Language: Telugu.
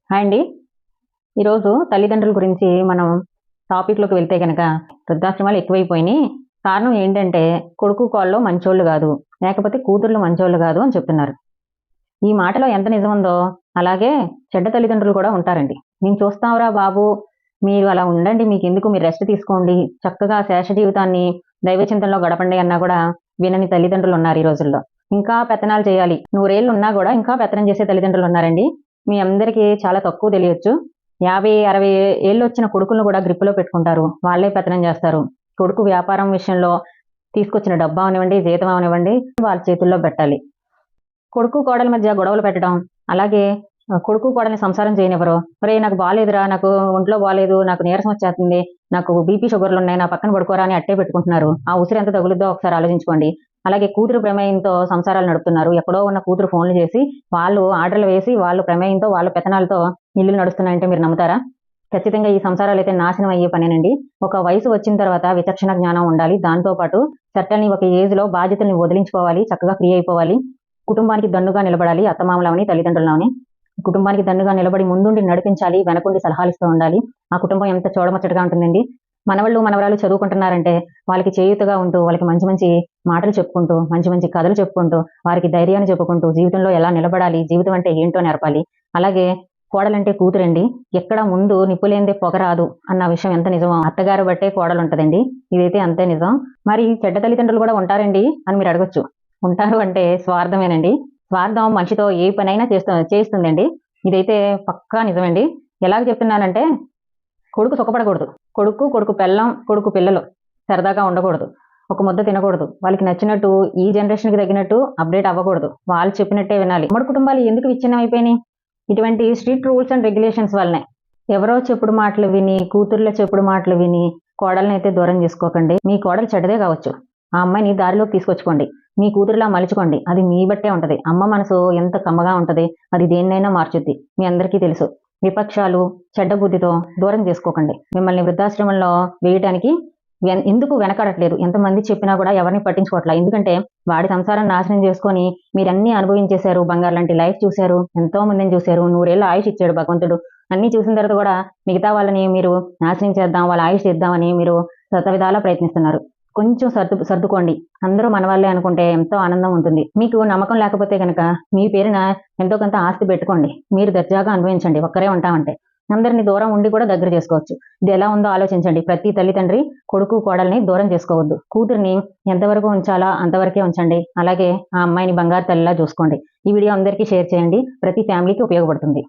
హాయ్ అండి. ఈరోజు తల్లిదండ్రుల గురించి మనం టాపిక్‌లోకి వెళ్తే గనక వృద్ధాశ్రమాలు ఎక్కువైపోయినియి. కారణం ఏంటంటే కొడుకు, కోడలు మంచోళ్ళు గాదు. లేకపోతే కూతుర్లు మంచోళ్ళు గాదు అని చెప్తున్నారు. ఈ మాటలో ఎంత నిజముందో అలాగే చెడ్డ తల్లిదండ్రులు కూడా ఉంటారండి. "మేము చూస్తాంరా బాబు, మీరు అలా ఉండండి. మీకెందుకు మీరు రెస్ట్ తీసుకోండి. చక్కగా శేష జీవితాన్ని దైవ చింతనలో గడపండి" అన్నా గూడా వినని తల్లిదండ్రులున్నారు ఈ రోజుల్లో. ఇంకా పెత్తనాలు చేయాలి. నూరేళ్లున్నా గూడా ఇంకా పెత్తనం చేసే తల్లిదండ్రులున్నారండి. మీ అందరికీ చాలా తక్కువ తెలియొచ్చు. 50, 60 ఏళ్ళొచ్చిన కొడుకులను కూడా గ్రిప్‌లో పెట్టుకుంటారు. వాళ్ళే పెత్తనం జేస్తారు. కొడుకు వ్యాపారం విషయంలో తీసుకొచ్చిన డబ్బు అవనివ్వండి, జీతం అవనివ్వండి వాళ్ళ చేతుల్లో బెట్టాలి. కొడుకు, కోడల మధ్య గొడవలు పెట్టడం, అలాగే కొడుకు, కోడల్ని సంసారం చేయనివ్వరు. "ఒరేయ్! నాకు బాలేదురా, నాకు ఒంట్లో బాలేదు, నాకు నీరసం వచ్చేస్తుంది, నాకు బీపీ, షుగర్‌లున్నాయి, నా పక్కన పడుకోరా" అని అట్టే పెట్టుకుంటున్నారు. ఆ ఉసిరు ఎంత తగులుద్దో ఒకసారి ఆలోచించుకోండి. అలాగే కూతురు ప్రమేయంతో సంసారాలు నడుపుతున్నారు. ఎక్కడో ఉన్న కూతురు ఫోన్‌లు చేసి, వాళ్ళు ఆర్డర్‌లు వేసి, వాళ్ళ ప్రమేయంతో, వాళ్ళ పెత్తనాలతో ఇల్లులు నడుస్తున్నాయంటే మీరు నమ్ముతారా? ఖచ్చితంగా ఈ సంసారాలైతే నాశనం అయ్యే పనేనండి. ఒక వయసు వచ్చిన తర్వాత విచక్షణ జ్ఞానం ఉండాలి. దాంతో పాటు సర్టెన్‌లీ ఒక ఏజ్‌లో బాధ్యతల్ని వదిలించుకోవాలి. చక్కగా ఫ్రీ అయిపోవాలి. కుటుంబానికి దన్నుగా నిలబడాలి. అత్తమామలవని, తల్లిదండ్రులనవని. కుటుంబానికి దన్నుగా నిలబడి ముందుండి నడిపించాలి. వెనకుండి సలహాలిస్తూ ఉండాలి. ఆ కుటుంబం ఎంత చూడముచ్చటగా ఉంటుందండి. మనవళ్ళు, మనవరాలు చదువుకుంటున్నారంటే వాళ్ళకి చేయూతగా ఉంటూ, వాళ్ళకి మంచి మంచి మాటలు చెప్పుకుంటూ, మంచి మంచి కథలు చెప్పుకుంటూ, వారికి ధైర్యాన్ని చెప్పుకుంటూ, జీవితంలో ఎలా నిలబడాలి, జీవితం అంటే ఏంటో నేర్పాలి. అలాగే కోడలంటే కూతురండి. ఎక్కడ ముందు నిప్పు లేనిదే పొగ రాదు అన్న విషయం ఎంత నిజమో అత్తగారు బట్టే కోడలుంటదండి. ఇదైతే అంతే నిజం. మరి చెడ్డ తల్లిదండ్రులు కూడా ఉంటారండి అని మీరు అడగొచ్చు. ఉంటారు అంటే స్వార్థమేనండి. స్వార్థం మనిషితో ఏ పనైనా చేయిస్తుందండి. ఇదైతే పక్కా నిజమండి. ఎలాగ చెప్తున్నానంటే కొడుకు సుఖపడకూడదు. కొడుకు, కొడుకు పెళ్ళాం, కొడుకు పిల్లలు సరదాగా ఉండకూడదు. ఒక ముద్ద తినకూడదు. వాళ్ళకి నచ్చినట్టు ఈ జనరేషన్‌కి తగ్గినట్టు అప్‌డేట్ అవ్వకూడదు. వాళ్ళు చెప్పినట్టే వినాలి. ఉమ్మడి కుటుంబాలు ఎందుకు విచ్ఛిన్నమైపోయినియి? ఇటువంటి స్ట్రిక్ట్ రూల్స్ అండ్ రెగ్యులేషన్స్ వల్లనే. ఎవరో చెప్పుడు మాటలు విని, కూతుర్ల చెప్పుడు మాటలు విని కోడళ్ళనైతే దూరం చేసుకోకండి. మీ కోడలు చెడ్డదే కావచ్చు. ఆ అమ్మాయిని దారిలోకి తీసుకొచ్చుకోండి. మీ కూతురులా మలుచుకోండి. అది మీ బట్టే ఉంటది. అమ్మ మనసు ఎంత కమ్మగా ఉంటది. అది దేన్నైనా మార్చుద్ది. మీ అందరికీ తెలుసు. విపక్షాలు, చెడ్డ బుద్ధితో దూరం చేసుకోకండి. మిమ్మల్ని వృద్ధాశ్రమంలో వేయటానికి ఎందుకు వెనకాడట్లేదు. ఎంతమంది చెప్పినా కూడా ఎవరిని పట్టించుకోవట్లా. ఎందుకంటే వాడి సంసారం నాశనం చేసుకొని మీరన్నీ అనుభవించేశారు. బంగారు లాంటి లైఫ్ చూశారు. ఎంతో మందిని చూశారు. 100 ఏళ్ల ఆయుష్ ఇచ్చాడు భగవంతుడు. అన్నీ చూసిన తర్వాత కూడా మిగతా వాళ్ళని మీరు నాశనం చేద్దాం, వాళ్ళ ఆయుష్ ఇద్దామని మీరు శతవిధాలా ప్రయత్నిస్తున్నారు. కొంచెం సర్దుకోండి. అందరూ మనవాళ్ళే అనుకుంటే ఎంతో ఆనందం ఉంటుంది. మీకు నమ్మకం లేకపోతే గనక మీ పేరున ఎంతో కొంత ఆస్తి పెట్టుకోండి. మీరు దర్జాగా అనుభవించండి. ఒక్కరే ఉంటామంటే. అందరిని దూరం ఉండి కూడా దగ్గర చేసుకోవచ్చు. ఇది ఎలా ఉందో ఆలోచించండి. ప్రతి తల్లిదండ్రి కొడుకు, కోడల్ని దూరం చేసుకోవద్దు. కూతురిని ఎంతవరకు ఉంచాలో అంతవరకే ఉంచండి. అలాగే ఆ అమ్మాయిని బంగారు తల్లిలా చూసుకోండి. ఈ వీడియో అందరికీ షేర్ చేయండి. ప్రతి ఫ్యామిలీకి ఉపయోగపడుతుంది.